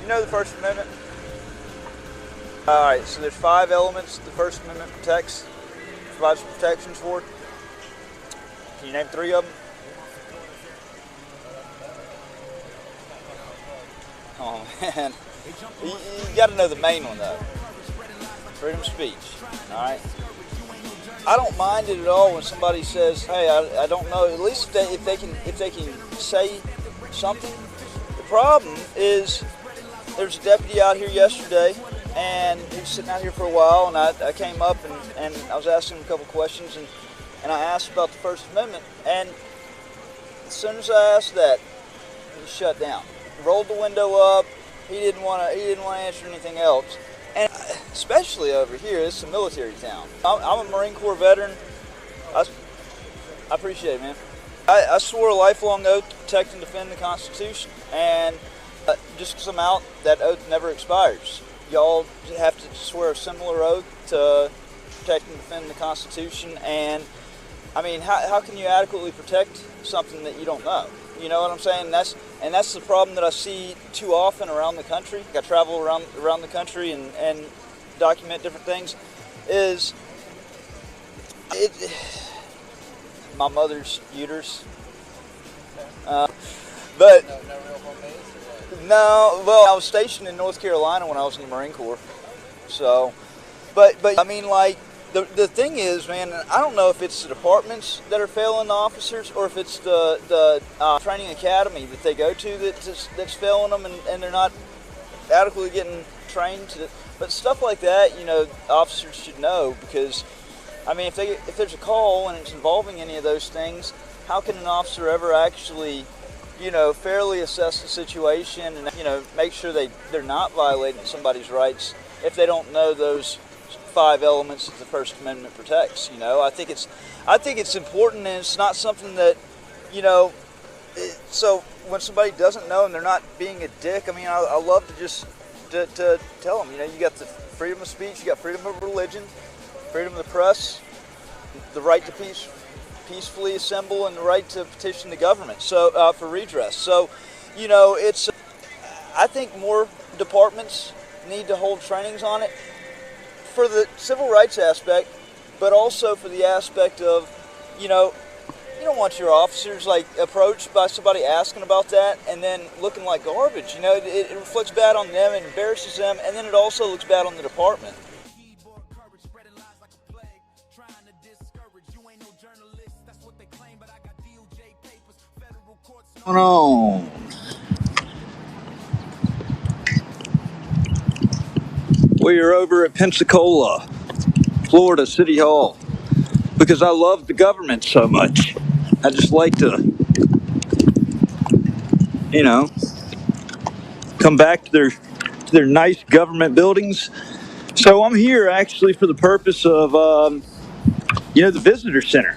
You know the First Amendment? All right, so there's 5 elements the First Amendment provides protections for. Can you name 3 of them? Oh man, you got to know the main one though. Freedom of speech. All right. I don't mind it at all when somebody says, "Hey, I don't know." At least if they can say something. The problem is there's a deputy out here yesterday, and he was sitting out here for a while, and I came up and I was asking him a couple questions, and I asked about the First Amendment, and as soon as I asked that, he shut down. He rolled the window up. He didn't want to answer anything else. And especially over here, it's a military town. I'm a Marine Corps veteran. I appreciate it, man. I swore a lifelong oath to protect and defend the Constitution. And just because I'm out, that oath never expires. Y'all have to swear a similar oath to protect and defend the Constitution. And, I mean, how can you adequately protect something that you don't know? You know what I'm saying? That's the problem that I see too often around the country. I travel around the country and document different things. My mother's uterus. But no, well, I was stationed in North Carolina when I was in the Marine Corps. So, but I mean, like. The thing is, man, I don't know if it's the departments that are failing the officers or if it's the training academy that they go to that's failing them and they're not adequately getting trained to. But stuff like that, you know, officers should know because, I mean, if there's a call and it's involving any of those things, how can an officer ever actually, you know, fairly assess the situation and, you know, make sure they're not violating somebody's rights if they don't know those 5 elements that the First Amendment protects? You know, I think it's important, and it's not something that, you know. So when somebody doesn't know and they're not being a dick, I mean, I love to just to tell them, you know, you got the freedom of speech, you got freedom of religion, freedom of the press, the right to peacefully assemble, and the right to petition the government for redress. So, you know, I think more departments need to hold trainings on it. For the civil rights aspect, but also for the aspect of, you know, you don't want your officers like approached by somebody asking about that and then looking like garbage. You know, it reflects bad on them, it embarrasses them, and then it also looks bad on the department. What's going on? We're over at Pensacola, Florida City Hall, because I love the government so much. I just like to, you know, come back to their nice government buildings. So I'm here actually for the purpose of, you know, the visitor center.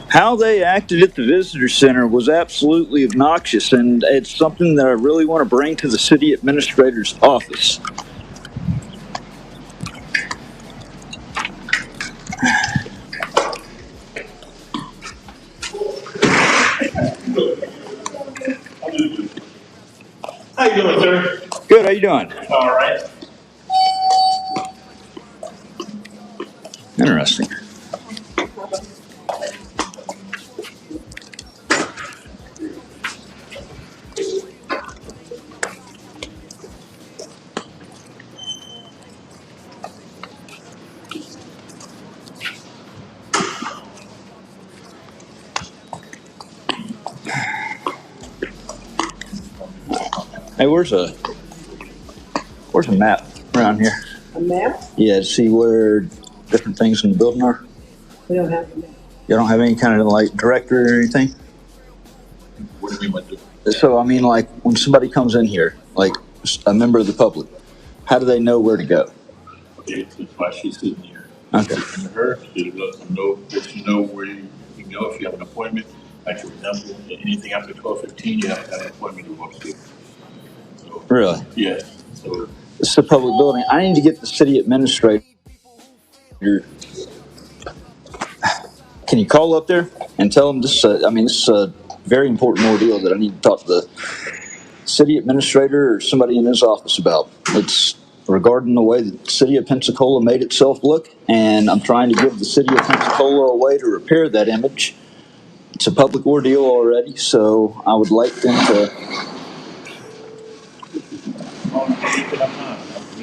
How they acted at the visitor center was absolutely obnoxious, and it's something that I really want to bring to the city administrator's office. How you doing, sir? Good, how you doing? All right. Interesting. Hey, where's a map around here? A map? Yeah, to see where different things in the building are. We don't have a map. You don't have any kind of like directory or anything? What do you mean by that? So I mean, like when somebody comes in here, like a member of the public, how do they know where to go? Okay, that's why she's sitting here. Okay. Listen to her, it'll let them know, let you know where you can go if you have an appointment. Like for example, anything after 12:15, you have to have an appointment to walk to. So, Really? yeah. So This is a public building. I need to get the city administrator. Can you call up there and tell them this? This is a very important ordeal that I need to talk to the city administrator or somebody in his office about. It's regarding the way the city of Pensacola made itself look, and I'm trying to give the city of Pensacola a way to repair that image. It's a public ordeal already, so I would like them to.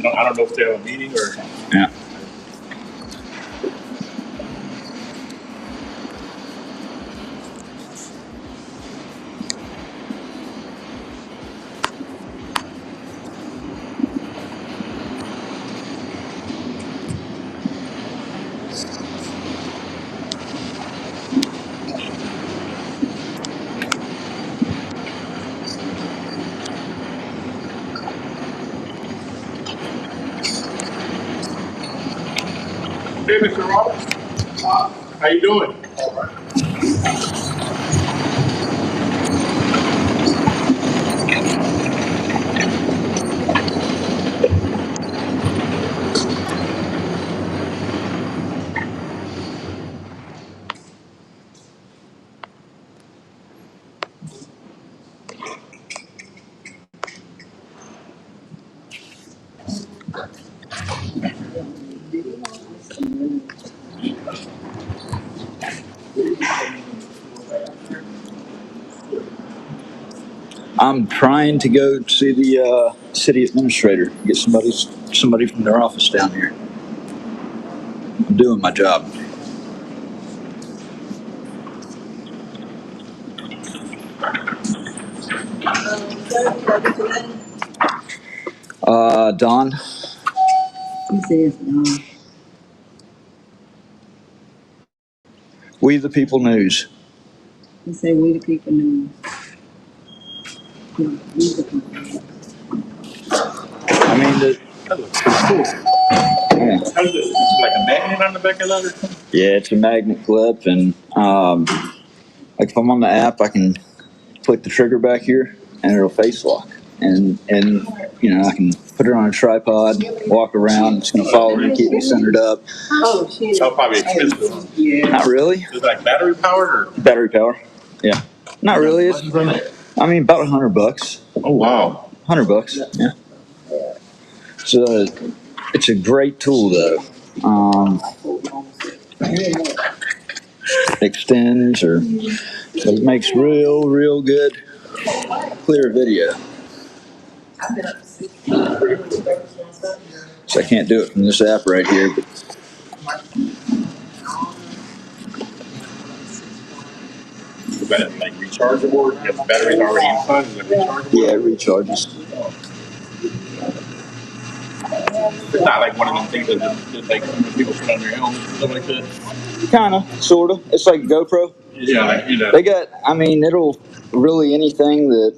I don't know if they have a meeting or. Yeah. Hey, Mr. Roberts. How you doing? All right. I'm trying to go see the city administrator, get somebody from their office down here. I'm doing my job. Don. He says, no. We the People News. He said, we the people news. No, we the people news. I mean, That looks cool. yeah. How's this? Is it like a magnet on the back of that or something? Yeah, it's a magnet clip, and like if I'm on the app, I can click the trigger back here, and it'll face lock, and you know I can put it on a tripod, walk around. It's going to follow me, keep me centered up. Oh, shit. So probably expensive. Yeah. Not really. Is it like battery powered or? Battery power. Yeah. Not really. It's, I mean, about $100. Oh wow. $100. Yeah. It's a great tool though. Extends or so it makes real good clear video. So I can't do it from this app right here, but Is that like rechargeable? If the battery's already inside, is it rechargeable? yeah, it recharges. It's not like one of them things that just like people put on their helmets and stuff like that. Kinda, sorta. It's like a GoPro. Yeah, like you know. They got. I mean, it'll really anything that.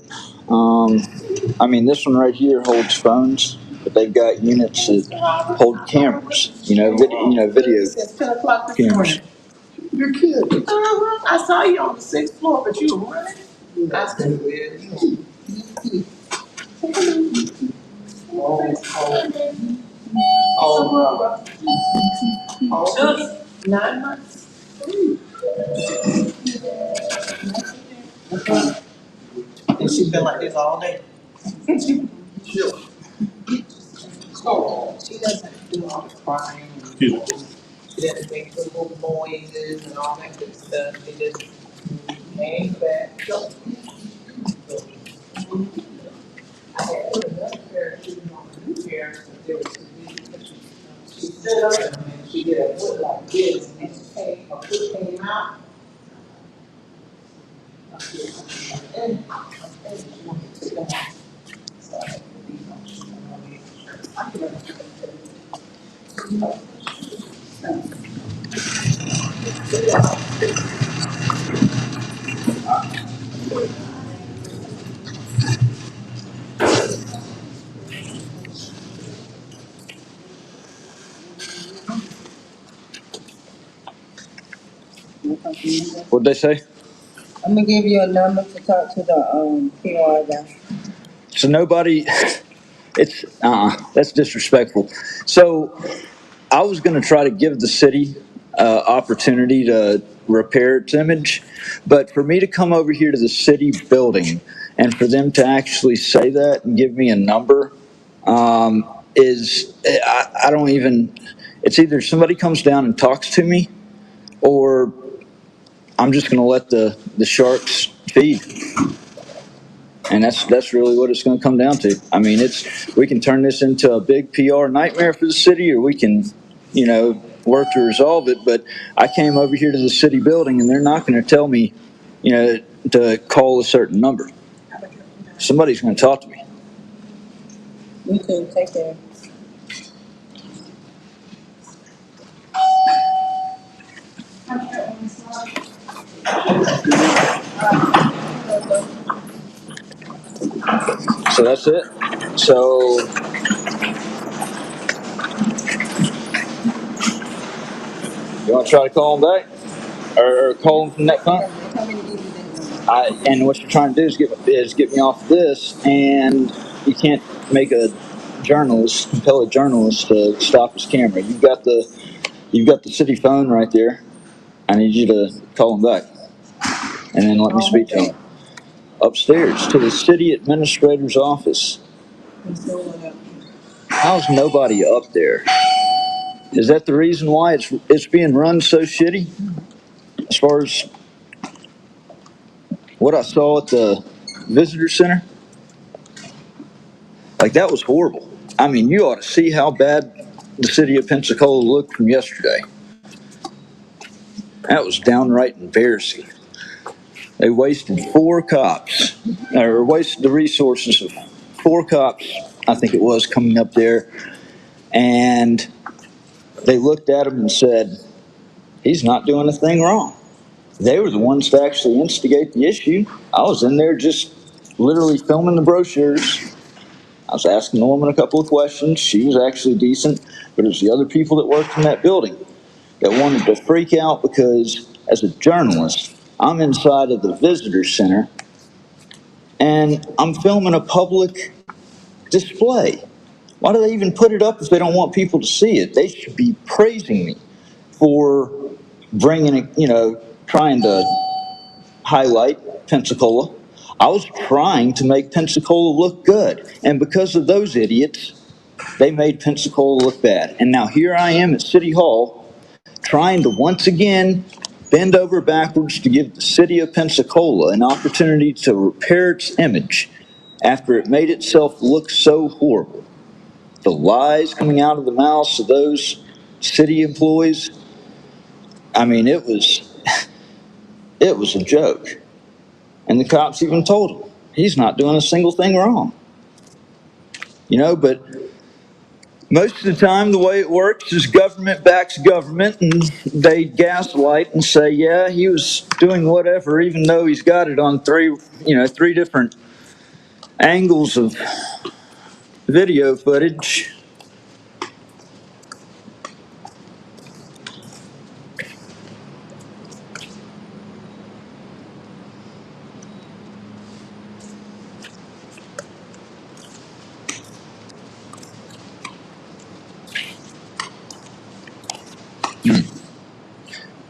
I mean, this one right here holds phones, but they've got units that hold cameras. Video It's 10 o'clock this cameras. morning. You're kidding. I saw you on the 6th floor, but you were running. I said, oh, 9 months. And she's been like this all day. She doesn't do all the crying. Excuse me. She doesn't make the little noises and all that good stuff. She just hangs back. I had put another pair of shoes on the new pair, but they were too big. She stood up in them and she did a foot like this, and her foot came out. And she wanted to take them off. So I had to put these on. She wanted to make sure. I could have. What'd they say? I'm gonna give you a number to talk to the PR guy. So nobody. It's that's disrespectful. So I was going to try to give the city opportunity to repair its image, but for me to come over here to the city building And for them to actually say that and give me a number I don't even, it's either somebody comes down and talks to me or I'm just going to let the sharks feed. And that's really what it's going to come down to. I mean, we can turn this into a big PR nightmare for the city, or we can, work to resolve it. But I came over here to the city building, and they're not going to tell me, to call a certain number. Somebody's going to talk to me. You too. Take care. So that's it. So you want to try to call them back, or call them from that phone? And what you're trying to do is get me off this, and you can't make compel a journalist to stop his camera. You've got the city phone right there. I need you to call him back, and then let me speak to him. Upstairs to the city administrator's office. How's nobody up there? Is that the reason why it's being run so shitty? As far as what I saw at the visitor center, like that was horrible. I mean, you ought to see how bad the city of Pensacola looked from yesterday. That was downright embarrassing. They wasted 4 cops, or wasted the resources of 4 cops, I think it was, coming up there, and they looked at him and said, he's not doing a thing wrong. They were the ones to actually instigate the issue. I was in there just literally filming the brochures. I was asking the woman a couple of questions. She was actually decent, but it was the other people that worked in that building that wanted to freak out because, as a journalist, I'm inside of the visitor center and I'm filming a public display. Why do they even put it up if they don't want people to see it? They should be praising me for bringing it, trying to highlight Pensacola. I was trying to make Pensacola look good, and because of those idiots, they made Pensacola look bad. And now here I am at City Hall trying to once again bend over backwards to give the city of Pensacola an opportunity to repair its image after it made itself look so horrible. The lies coming out of the mouths of those city employees, I mean, it was a joke. And the cops even told him, he's not doing a single thing wrong. But most of the time, the way it works is government backs government, and they gaslight and say, yeah, he was doing whatever, even though he's got it on three different angles of video footage.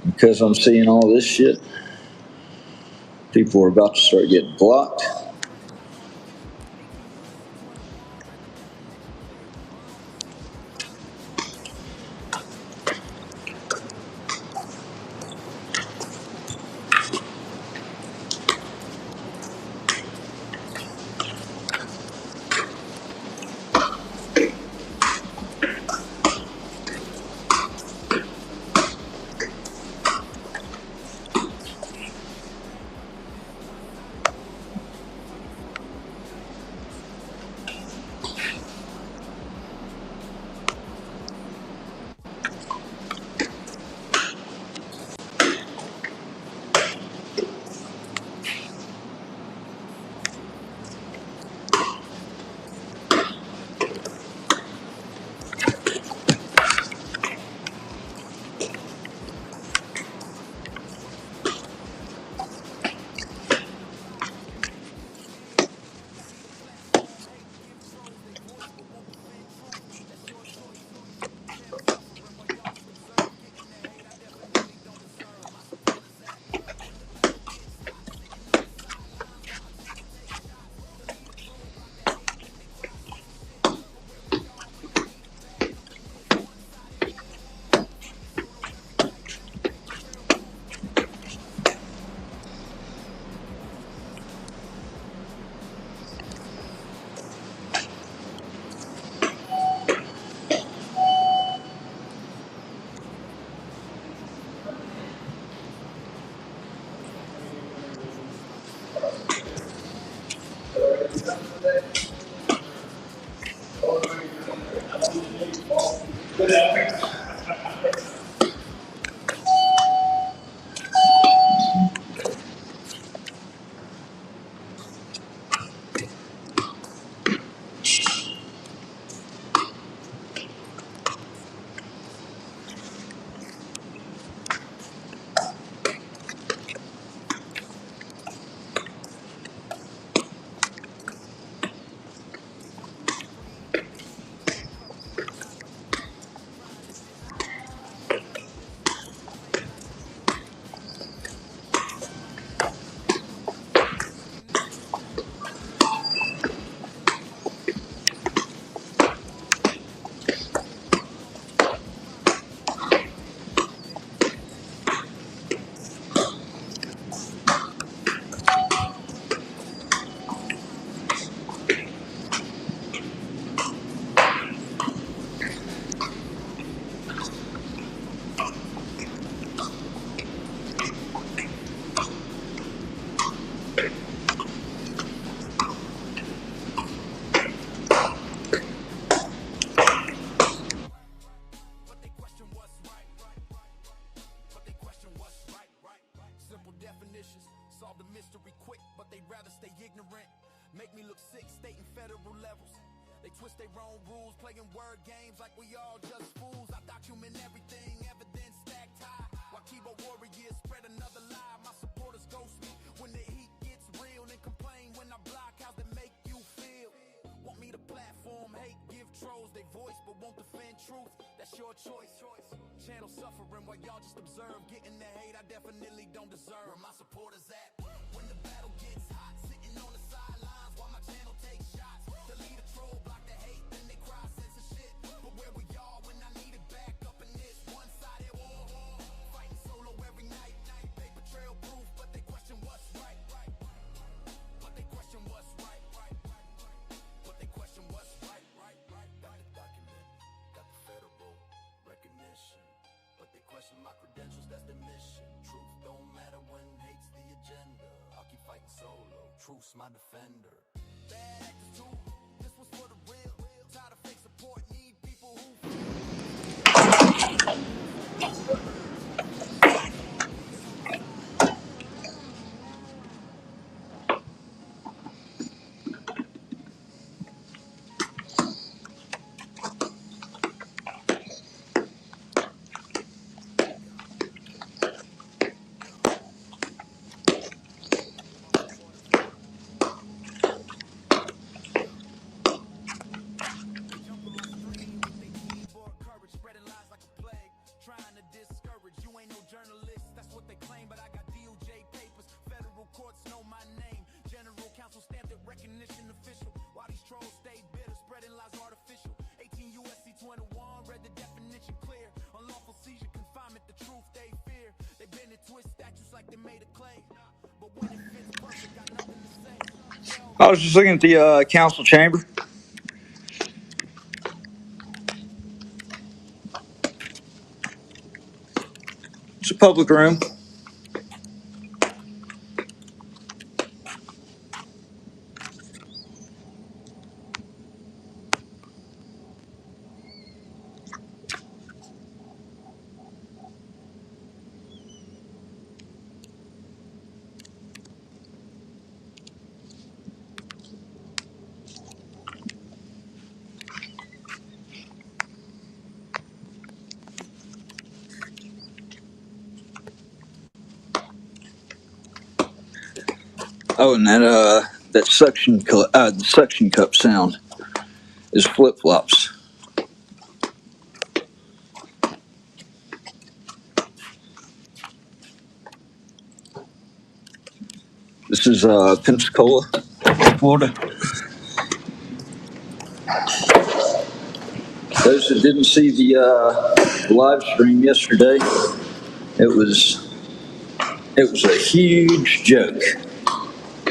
Because I'm seeing all this shit, people are about to start getting blocked. twist their own rules, playing word games like we all just fools. I document everything, evidence stacked high, while keyboard warriors spread another lie. My supporters ghost me when the heat gets real, and complain when I block. How's that make you feel? Want me to platform hate, give trolls their voice, but won't defend truth? That's your choice. Channel suffering while y'all just observe, getting the hate I definitely don't deserve. Where my supporters at when the battle gets hot, sitting on the sidelines while my channel takes shots. Delete a troll, block the hate, then they cry, censor shit. But where we are when I need it back up in this one-sided war, fighting solo every night. Paper trail proof, but they question what's right. But they question what's right. But they question what's right. Got the document, got the federal recognition, but they question my credentials, that's the mission. Truth don't matter when hate's the agenda. I'll keep fighting solo, truth's my defender. Bad actors too, this was for the real. Tired of fake support, need people who spreading lies like a plague, trying to discourage. You ain't no journalist, that's what they claim, but I got DOJ papers. Federal courts know my name. General counsel stamped it, recognition official. While these trolls stay bitter, spreading lies artificial. 18 USC 21, read the definition clear. Unlawful seizure, confinement, the truth they fear. They bend and twist statutes like they made a claim, but when it fits perfect, got nothing to say. I was just looking at the council chamber. It's a public room. Oh, and that suction the suction cup sound is flip flops. This is Pensacola, Florida. Those that didn't see the live stream yesterday, it was a huge joke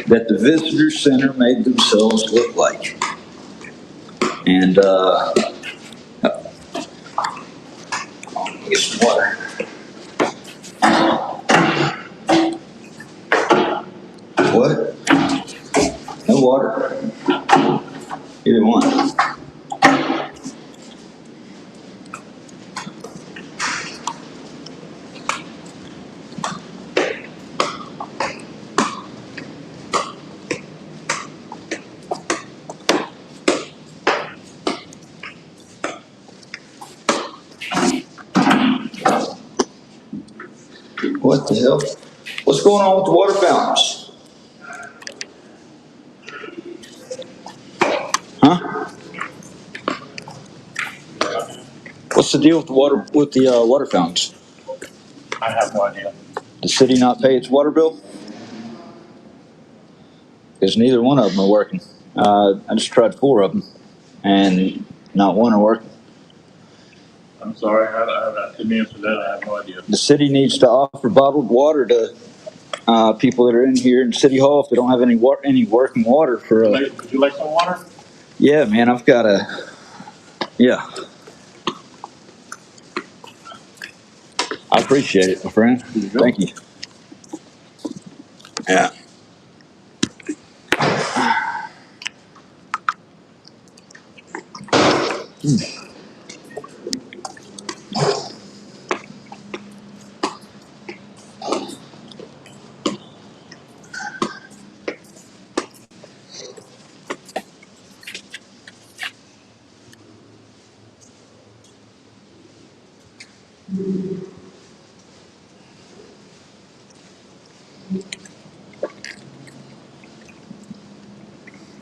that the visitor center made themselves look like. And get some water. What? No water? Either one. What the hell? What's going on with the water fountains? Huh? What's the deal with the water fountains? I have no idea. The city not pay its water bill? Because neither one of them are working. I just tried 4 of them, and not one are working. I'm sorry, I couldn't answer that. I have no idea. The city needs to offer bottled water to people that are in here in City Hall if they don't have any working water for. Would you like some water? Yeah, man, I've got a. Yeah. I appreciate it, my friend. Thank you. Yeah.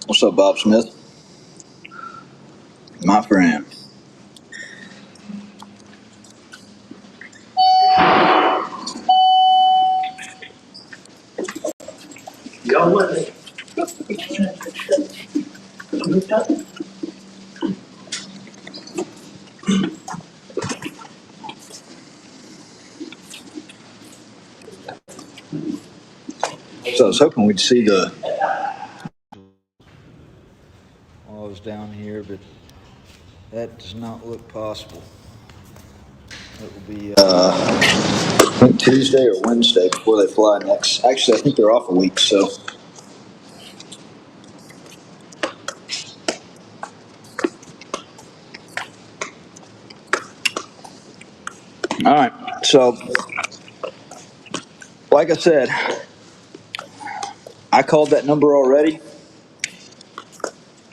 What's up, Bob Smith? My friend. Y'all with me? So I was hoping we'd see the while I was down here, but that does not look possible. It will be I think Tuesday or Wednesday before they fly next. Actually, I think they're off a week, so. All right, so like I said, I called that number already.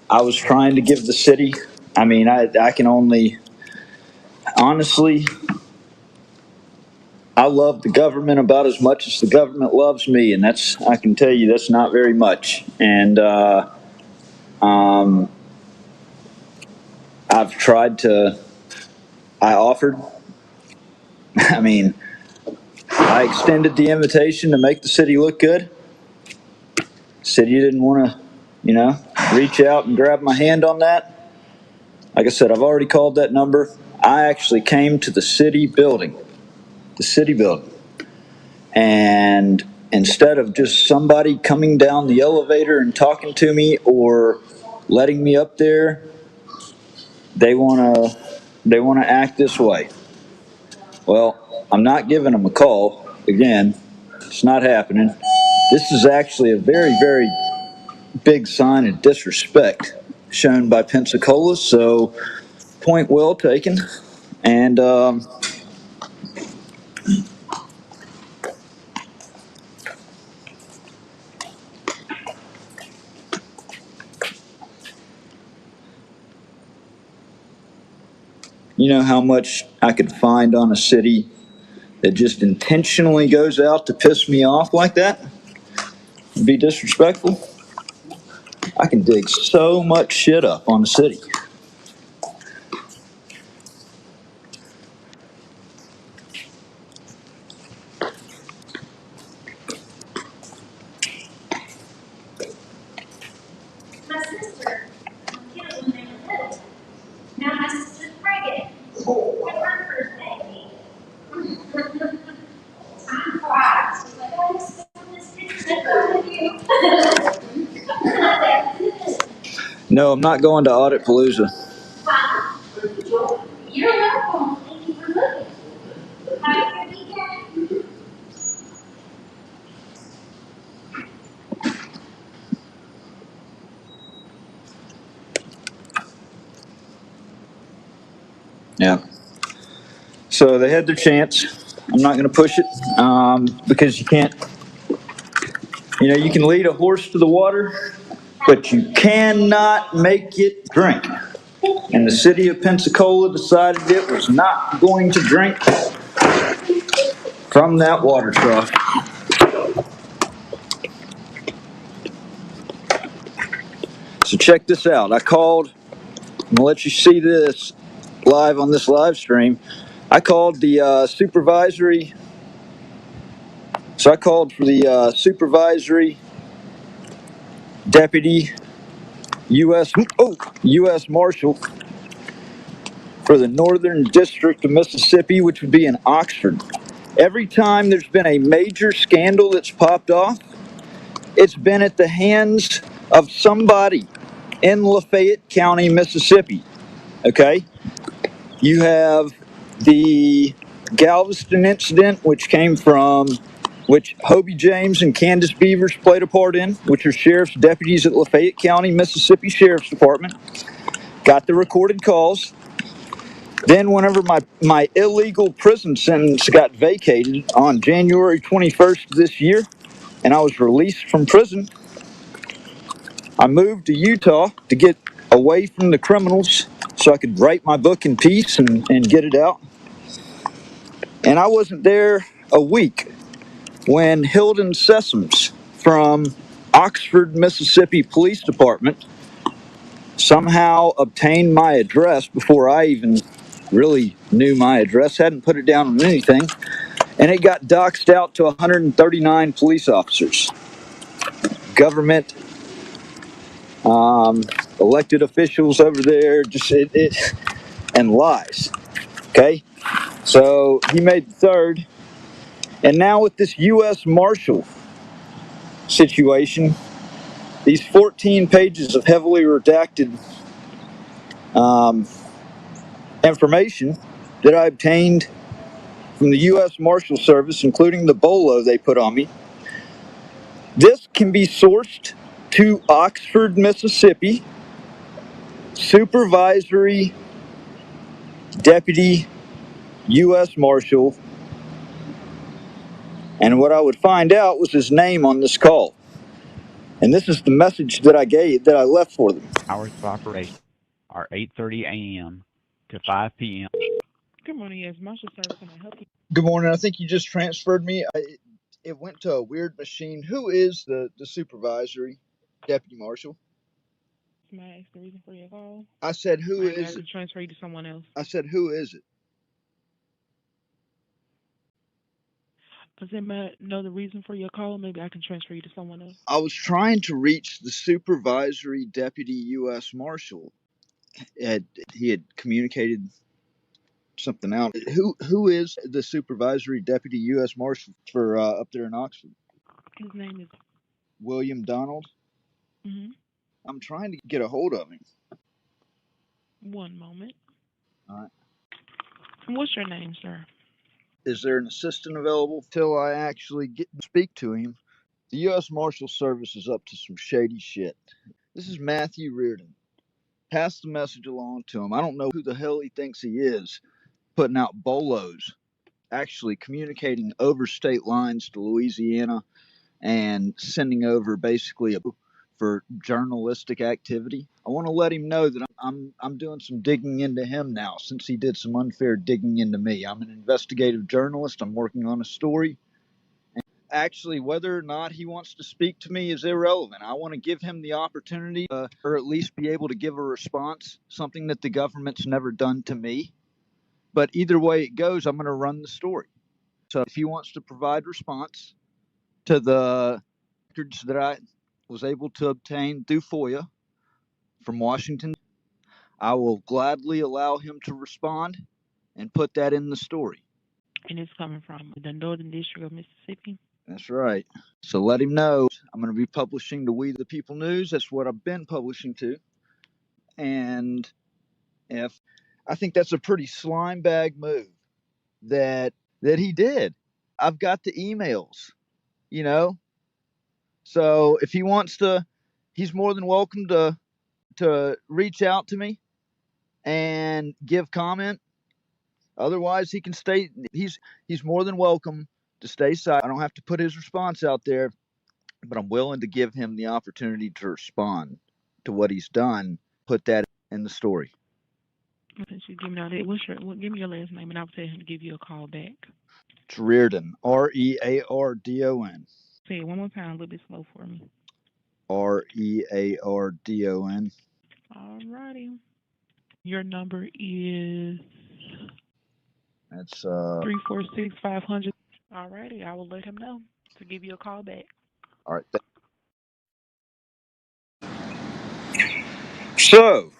I was trying to give the city, I can only, honestly, I love the government about as much as the government loves me, and I can tell you that's not very much. And I've tried to, I offered, I mean, I extended the invitation to make the city look good. City didn't want to, reach out and grab my hand on that. Like I said, I've already called that number. I actually came to the city building, and instead of just somebody coming down the elevator and talking to me or letting me up there, they want to act this way. Well, I'm not giving them a call. Again, it's not happening. This is actually a very, very big sign of disrespect shown by Pensacola, so point well taken. And you know how much I could find on a city that just intentionally goes out to piss me off like that, be disrespectful? I can dig so much shit up on the city. My sister, killed when they were little. Now my sister's pregnant. It's her first baby. I'm quiet. She's like, oh, this picture with you. No, I'm not going to Audit Palooza. Wow. You're welcome. Thank you for looking. Have a good weekend. Yeah. So they had their chance. I'm not going to push it because you can't, you can lead a horse to the water, but you cannot make it drink. And the city of Pensacola decided it was not going to drink from that water trough. So check this out. I called, I'm going to let you see this live on this live stream. I called the supervisory, so I called for the supervisory deputy US Marshal for the Northern District of Mississippi, which would be in Oxford. Every time there's been a major scandal that's popped off, it's been at the hands of somebody in Lafayette County, Mississippi. Okay? You have the Galveston incident, which Hobie James and Candace Beavers played a part in, which are sheriff's deputies at Lafayette County, Mississippi Sheriff's Department. Got the recorded calls. Then whenever my illegal prison sentence got vacated on January 21st of this year, and I was released from prison, I moved to Utah to get away from the criminals so I could write my book in peace and get it out. And I wasn't there a week when Hilden Sessoms from Oxford, Mississippi Police Department somehow obtained my address before I even really knew my address, hadn't put it down on anything, and it got doxed out to 139 police officers, government, elected officials over there, just and lies. Okay, so he made the third, and now with this US Marshal situation, these 14 pages of heavily redacted information that I obtained from the US Marshal Service, including the bolo they put on me. This can be sourced to Oxford, Mississippi, Supervisory Deputy US Marshal, and what I would find out was his name on this call. And this is the message that I left for them. Hours of operation are 8:30 a.m. to 5 p.m. Good morning, yes, Marshall Service. Can I help you? Good morning. I think you just transferred me. It went to a weird machine. Who is the supervisory deputy marshal? May I ask the reason for your call? I said, who Maybe I is it? can transfer you to someone else. I said, who is it? I said, may I know the reason for your call? Maybe I can transfer you to someone else. I was trying to reach the supervisory deputy U.S. Marshal. He had communicated something out. Who is the supervisory deputy U.S. Marshal for up there in Oxford? His name is. William Donald. Mm-hmm. I'm trying to get a hold of him. One moment. All right. What's your name, sir? Is there an assistant available till I actually get to speak to him? The U.S. Marshal Service is up to some shady shit. This is Matthew Reardon. Pass the message along to him. I don't know who the hell he thinks he is, putting out bolos, actually communicating over state lines to Louisiana and sending over basically for journalistic activity. I want to let him know that I'm doing some digging into him now, since he did some unfair digging into me. I'm an investigative journalist. I'm working on a story. Actually, whether or not he wants to speak to me is irrelevant. I want to give him the opportunity, or at least be able to give a response, something that the government's never done to me. But either way it goes, I'm going to run the story. So if he wants to provide response to the records that I was able to obtain through FOIA from Washington, I will gladly allow him to respond and put that in the story. And it's coming from the Northern District of Mississippi. That's right. So let him know I'm going to be publishing to We the People News. That's what I've been publishing to. And if I think that's a pretty slime bag move that he did. I've got the emails, you know. So if he wants to, he's more than welcome to reach out to me and give comment. Otherwise, he can stay. He's more than welcome to stay silent. I don't have to put his response out there, but I'm willing to give him the opportunity to respond to what he's done. Put that in the story. Since you give me all that, give me your last name, and I'll tell him to give you a call back. It's Reardon, Reardon. Say it one more time, a little bit slow for me. Reardon. All righty. Your number is. That's 346-500. All righty, I will let him know to give you a call back. all right. So,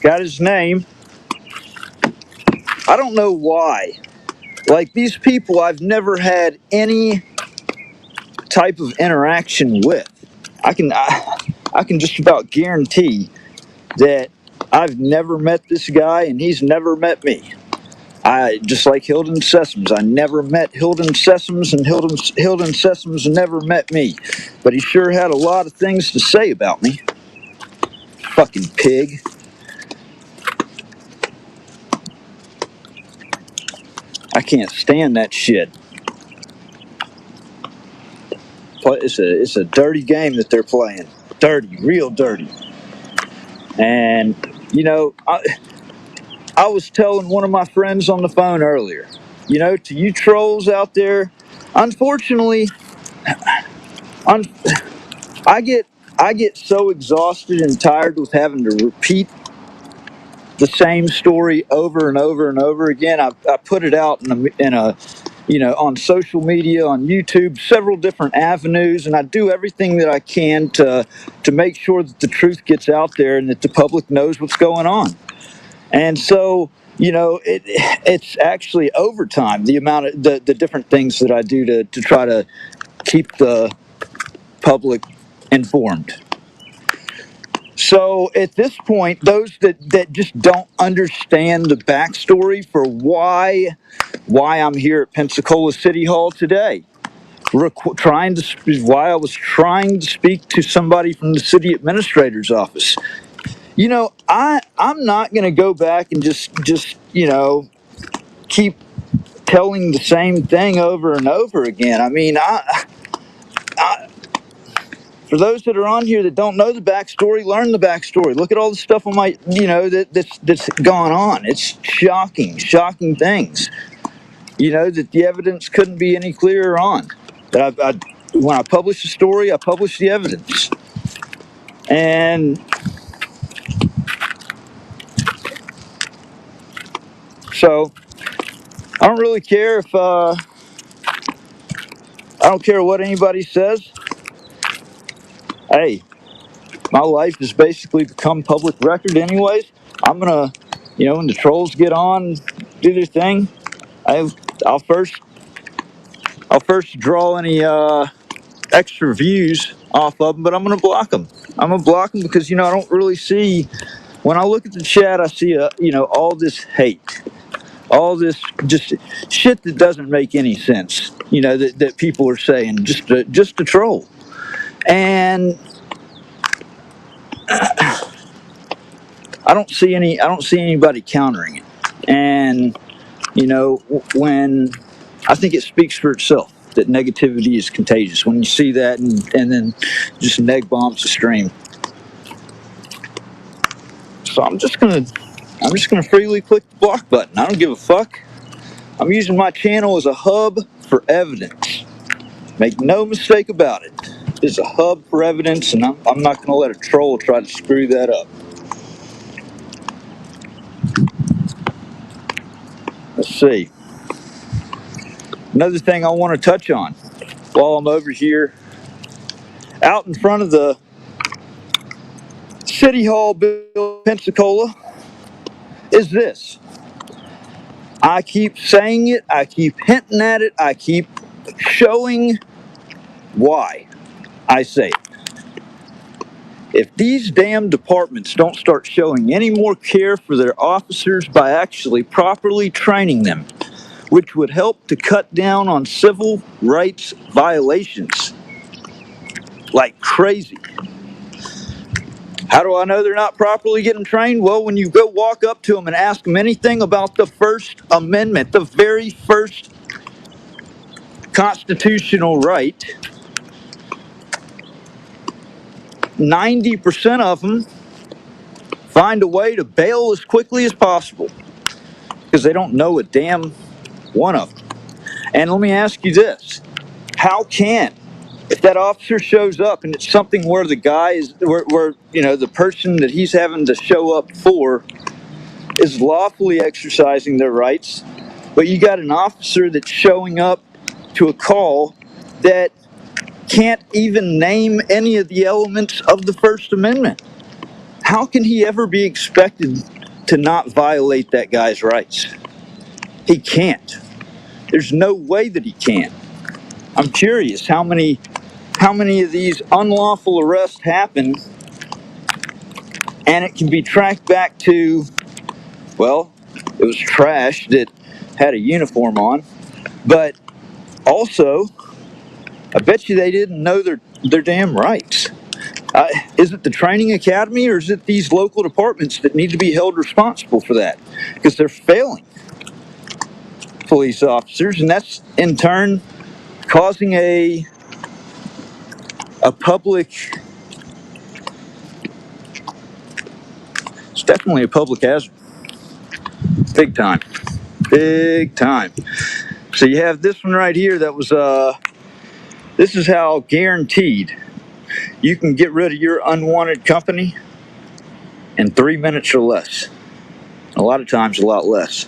got his name. I don't know why. Like, these people I've never had any type of interaction with. I can just about guarantee that I've never met this guy and he's never met me. I just like Hilden Sessoms. I never met Hilden Sessoms, and Hilden Sessoms never met me. But he sure had a lot of things to say about me. Fucking pig. I can't stand that shit. It's a dirty game that they're playing. Dirty, real dirty. And you know, I was telling one of my friends on the phone earlier, you know, to you trolls out there, unfortunately, un- I get I get so exhausted and tired with having to repeat the same story over and over and over again. I put it out in a you know, on social media, on YouTube, several different avenues, and I do everything that I can to make sure that the truth gets out there and that the public knows what's going on. And so, you know, it's actually overtime, the amount of the different things that I do to try to keep the public informed. So at this point, those that just don't understand the backstory for why I'm here at Pensacola City Hall today, why I was trying to speak to somebody from the city administrator's office. You know, I'm not going to go back and just you know, keep telling the same thing over and over again. I mean, for those that are on here that don't know the backstory, learn the backstory. Look at all the stuff on my, you know, that's gone on. It's shocking things. You know, that the evidence couldn't be any clearer on. That when I publish the story, I publish the evidence. And so I don't really care if I don't care what anybody says. Hey, my life has basically become public record anyways. I'm gonna, you know, when the trolls get on, do their thing, I'll first draw any extra views off of them, but I'm gonna block them. I'm gonna block them because, you know, I don't really see, when I look at the chat, I see you know, all this hate, all this just shit that doesn't make any sense. You know, that people are saying just to troll, and I don't see anybody countering it. And you know, when I think it speaks for itself that negativity is contagious. When you see that and then just neg bombs the stream. So I'm just gonna freely click the block button. I don't give a fuck. I'm using my channel as a hub for evidence. Make no mistake about it. It's a hub for evidence, and I'm not gonna let a troll try to screw that up. Let's see. Another thing I want to touch on while I'm over here out in front of the City Hall building, Pensacola, is this. I keep saying it, I keep hinting at it, I keep showing why I say it. If these damn departments don't start showing any more care for their officers by actually properly training them, which would help to cut down on civil rights violations like crazy. How do I know they're not properly getting trained? Well, when you go walk up to them and ask them anything about the First Amendment, the very first constitutional right, 90% of them find a way to bail as quickly as possible because they don't know a damn one of them. And let me ask you this. How can, if that officer shows up and it's something where the guy is, where you know, the person that he's having to show up for is lawfully exercising their rights, but you got an officer that's showing up to a call that can't even name any of the elements of the First Amendment? How can he ever be expected to not violate that guy's rights? He can't. There's no way that he can. I'm curious how many of these unlawful arrests happen, and it can be tracked back to, well, it was trash that had a uniform on, but also, I bet you they didn't know their damn rights. Is it the training academy, or is it these local departments that need to be held responsible for that? Because they're failing police officers, and that's in turn causing a public, it's definitely a public hazard. Big time. Big time. So you have this one right here that was, this is how guaranteed you can get rid of your unwanted company in 3 minutes or less. A lot of times, a lot less.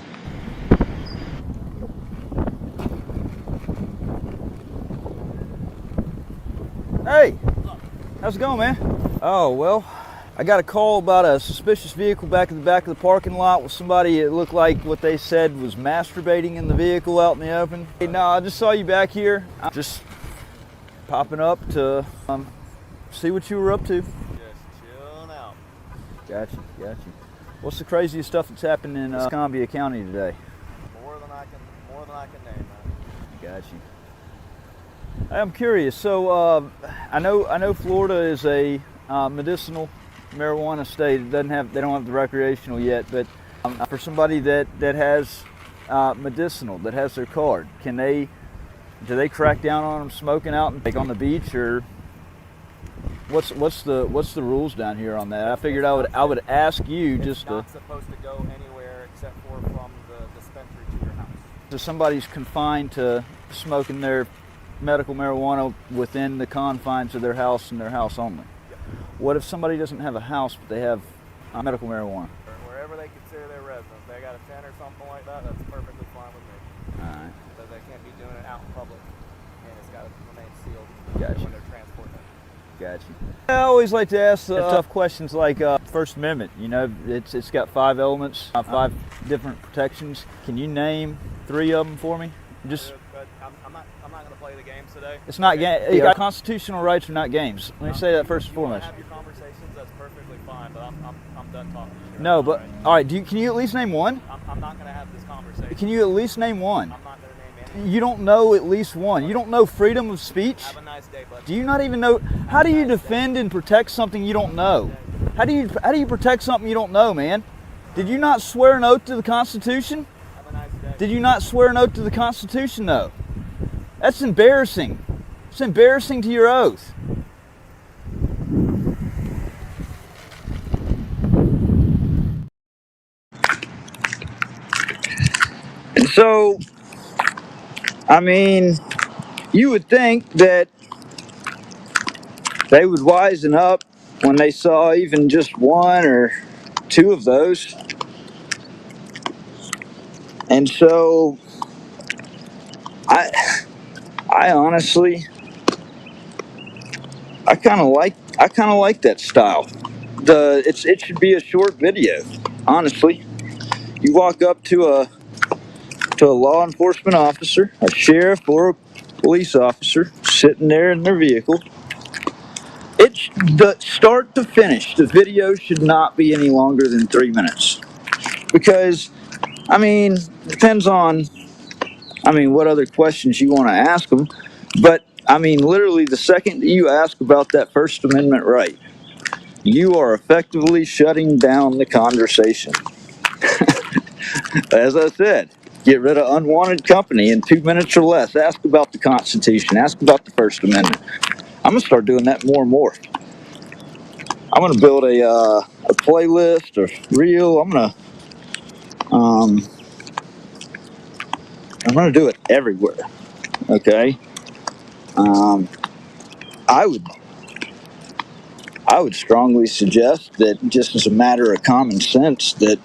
Hey, how's it going, man? Oh, well, I got a call about a suspicious vehicle back in the back of the parking lot with somebody, it looked like what they said was masturbating in the vehicle out in the open. Hey, no, I just saw you back here. I'm just popping up to see what you were up to. Just chilling out. Got you. What's the craziest stuff that's happened in Escambia County today? More than I can name, man. Got you. I'm curious. So I know Florida is a medicinal marijuana state. They don't have the recreational yet, but for somebody that has medicinal, that has their card, do they crack down on them smoking out and like on the beach, or what's the rules down here on that? I figured I would ask you just to. It's not supposed to go anywhere except for from the dispensary to your house. If somebody's confined to smoking their medical marijuana within the confines of their house and their house only. Yep. What if somebody doesn't have a house but they have medical marijuana? Wherever they consider their residence. They got a tent or something like that, that's perfectly fine with me. Alright. Because they can't be doing it out in public. And it's got to remain sealed Gotcha. when they're transporting it. Got you. I always like to ask tough questions like First Amendment. You know, it's got 5 elements, 5 different protections. Can you name 3 of them for me? Just. But I'm not going to play the games today. It's not game. Constitutional rights are not games. Let me say that first and foremost. Have your conversations, that's perfectly fine, but I'm done talking to you. No, but all right. Can you at least name one? I'm not going to have this conversation. Can you at least name one? I'm not going to name any. You don't know at least one. You don't know freedom of speech. Have a nice day, bud. Do you not even know? How do you defend and protect something you don't know? How do you protect something you don't know, man? Did you not swear an oath to the Constitution? Have a nice day. Did you not swear an oath to the Constitution, though? That's embarrassing. It's embarrassing to your oath. And so, I mean, you would think that they would wisen up when they saw even just 1 or 2 of those. And so, I honestly, I kind of like that style. It should be a short video. Honestly, you walk up to a law enforcement officer, a sheriff or a police officer, sitting there in their vehicle. It's the start to finish. The video should not be any longer than 3 minutes, because, I mean, depends on, what other questions you want to ask them. But, literally the second that you ask about that First Amendment right, you are effectively shutting down the conversation. As I said, get rid of unwanted company in 2 minutes or less. Ask about the Constitution. Ask about the First Amendment. I'm going to start doing that more and more. I'm going to build a playlist or reel. I'm going to do it everywhere. Okay. I would strongly suggest that, just as a matter of common sense, that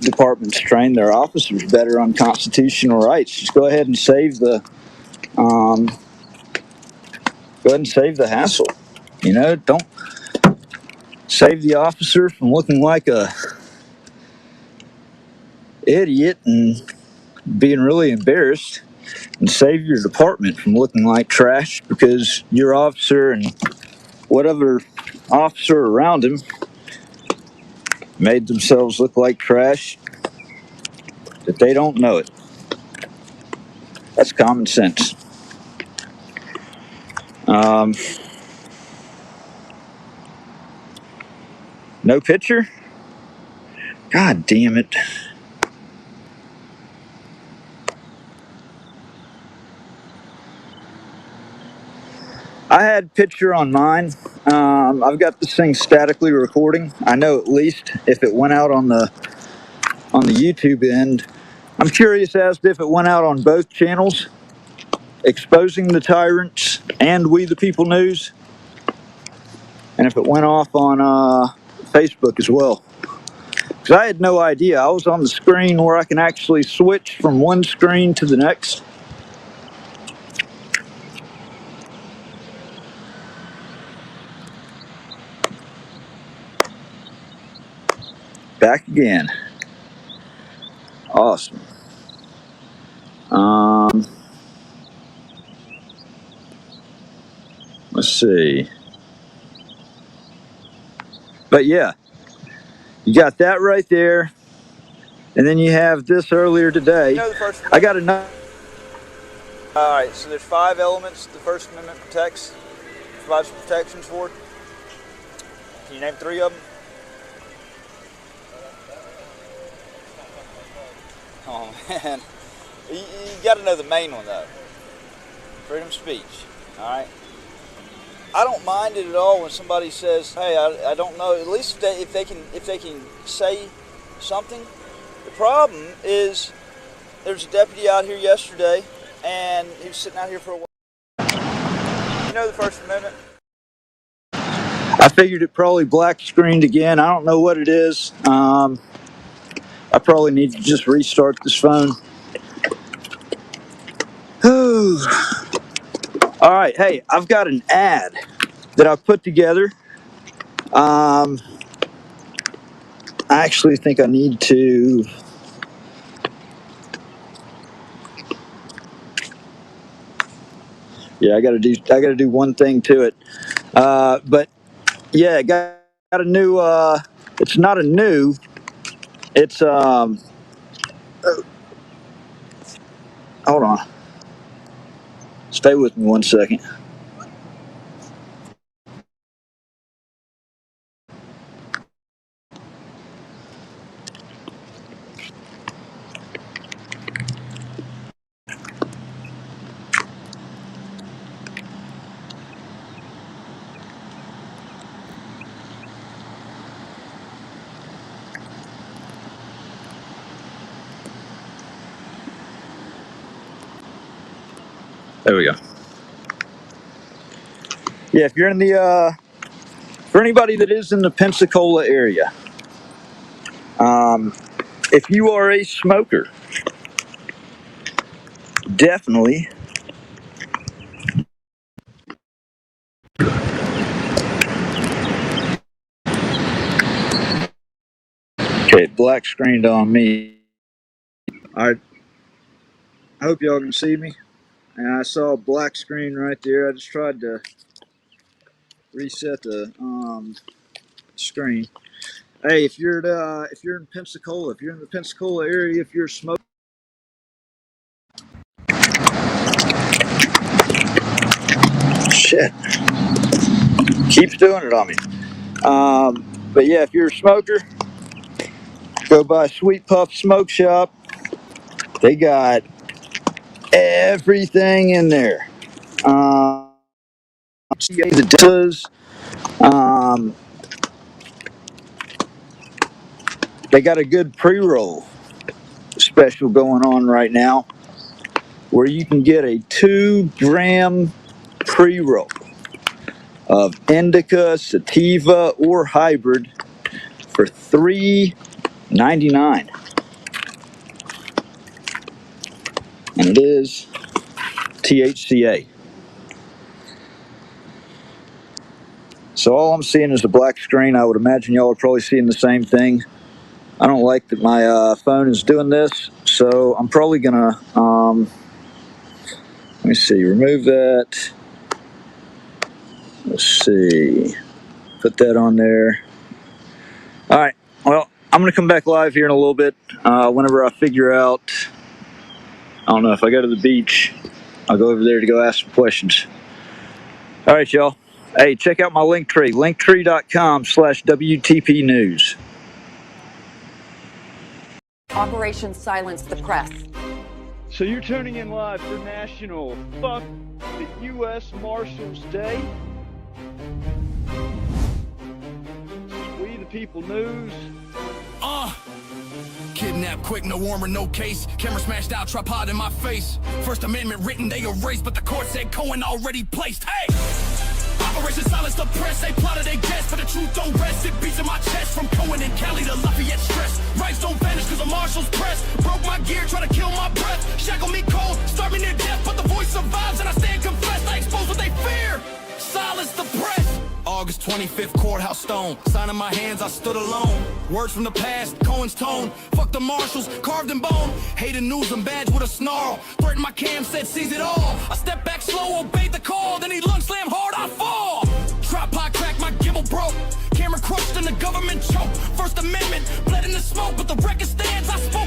departments train their officers better on constitutional rights. Just go ahead and save the hassle. You know, don't save the officer from looking like a idiot and being really embarrassed, and save your department from looking like trash because your officer and whatever officer around him made themselves look like trash that they don't know it. That's common sense. No picture? God damn it. I had picture on mine. I've got this thing statically recording. I know at least if it went out on the YouTube end. I'm curious as to if it went out on both channels, exposing the tyrants and We the People News, and if it went off on Facebook as well. Because I had no idea. I was on the screen where I can actually switch from one screen to the next. Back again. Awesome. Let's see. But yeah, you got that right there. And then you have this earlier today. You know the First I Amendment? got another. All right, so there's 5 elements the First Amendment provides protections for. Can you name 3 of them? Oh man, you got to know the main one though. Freedom of speech. All right. I don't mind it at all when somebody says, "Hey, I don't know." At least if they can say something. The problem is there's a deputy out here yesterday, and he was sitting out here for a while. You know the First Amendment? I figured it probably black screened again. I don't know what it is. I probably need to just restart this phone. All right, hey, I've got an ad that I've put together. I actually think I need to. Yeah, I got to do one thing to it. But yeah, got a new. It's not a new. It's Hold on. Stay with me 1 second. There we go. Yeah, if you're in the for anybody that is in the Pensacola area, if you are a smoker, definitely. Okay, black screened on me. All right, I hope y'all can see me. And I saw a black screen right there. I just tried to reset the screen. Hey, if you're in Pensacola, if you're in the Pensacola area, if you're a smoker, shit, keeps doing it on me. But yeah, if you're a smoker, go by Sweet Puff Smoke Shop. They got everything in there. The dishes. Um, they got a good pre-roll special going on right now, where you can get a 2-gram pre-roll of indica, sativa, or hybrid for $3.99, and it is THCA. So all I'm seeing is the black screen. I would imagine y'all are probably seeing the same thing. I don't like that my phone is doing this, so I'm probably gonna let me see, remove that. Let's see, put that on there. All right, well, I'm gonna come back live here in a little bit whenever I figure out. I don't know, if I go to the beach, I'll go over there to go ask some questions. All right, y'all. Hey, check out my Linktree, linktree.com/WTP News. Operation Silence the Press. So you're tuning in live for National Fuck the US Marshals Day. We the People News. Kidnapped quick, no warrant, no case. Camera smashed out, tripod in my face. First Amendment written, they erased, but the court said Cohen already placed. Hey! Operation Silence the Press, they plotted, they guessed, but the truth don't rest. It beats in my chest from Cohen and Cali to Lafayette stress. Rights don't vanish cause the marshals press. Broke my gear, try to kill my breath. Shackle me cold, start me near death, but the voice survives and I stand confessed. I expose what they fear. Silence the press. August 25th, courthouse stone. Sign in my hands, I stood alone. Words from the past, Cohen's tone. Fuck the marshals, carved in bone. Hated news and badge with a snarl. Threatened my cam, said seize it all. I stepped back slow, obeyed the call. Then he lung slammed hard, I fall. Tripod cracked, my gimbal broke. Camera crushed and the government choked. First Amendment, bled in the smoke, but the record stands. I spoke.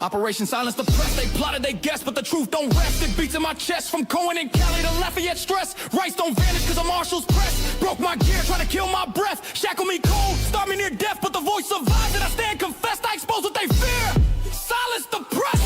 Operation Silence the Press, they plotted, they guessed, but the truth don't rest. It beats in my chest from Cohen and Cali to Lafayette stress. Rights don't vanish cause the marshals press. Broke my gear, trying to kill my breath. Shackle me cold, start me near death, but the voice survives and I stand confessed. I expose what they fear. Silence the press.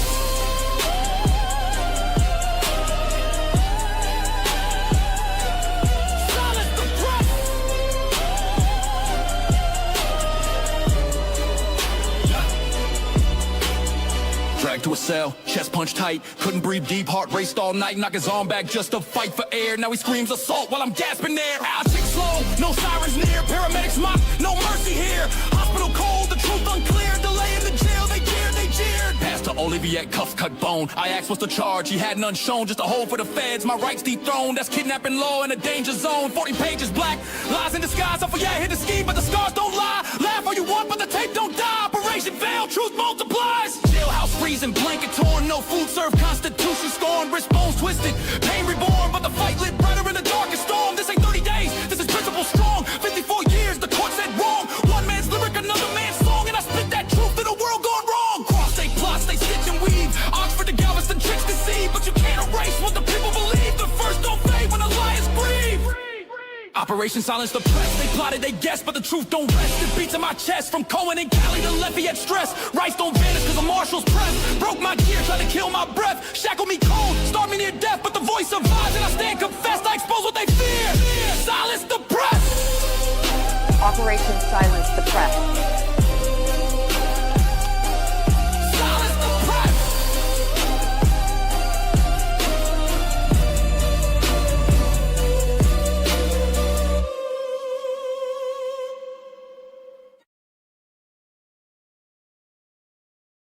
Dragged to a cell, chest punched tight, couldn't breathe deep, heart raced all night, knock his arm back just to fight for air. Now he screams assault while I'm gasping there. I'll tick slow, no sirens near, paramedics mock, no mercy here. Hospital cold, the truth unclear, delay in the jail, they jeered. Passed to Olivier, cuff cut bone. I asked what's the charge, he had none shown, just a hold for the feds, my rights dethroned. That's kidnapping law in a danger zone, 40 pages black, lies in disguise. I forget, hit the ski, but the scars don't lie. Laugh all you want, but the tape don't die. Operation failed, truth multiplies. Jailhouse freezing, blanket torn, no food served, constitution scorned, wrist bones twisted, pain reborn, but the fight lit brighter in the darkest storm. This ain't 30 days, this is principle strong. 54 years, the court said wrong. One man's lyric, another man's song, and I spit that truth in a world gone wrong. Cross they plots, they stitch and weave. Oxford to Galveston, tricks deceive, but you can't erase what the people believe. The first don't fade when the lions grieve. Operation Silence the Press, they plotted, they guessed, but the truth don't rest. It beats in my chest from Cohen and Cali to Lafayette stress. Rights don't vanish cause the marshals press. Broke my gear, tried to kill my breath. Shackle me cold, start me near death, but the voice survives and I stand confessed. I expose what they fear. Silence the press. Operation Silence the Press.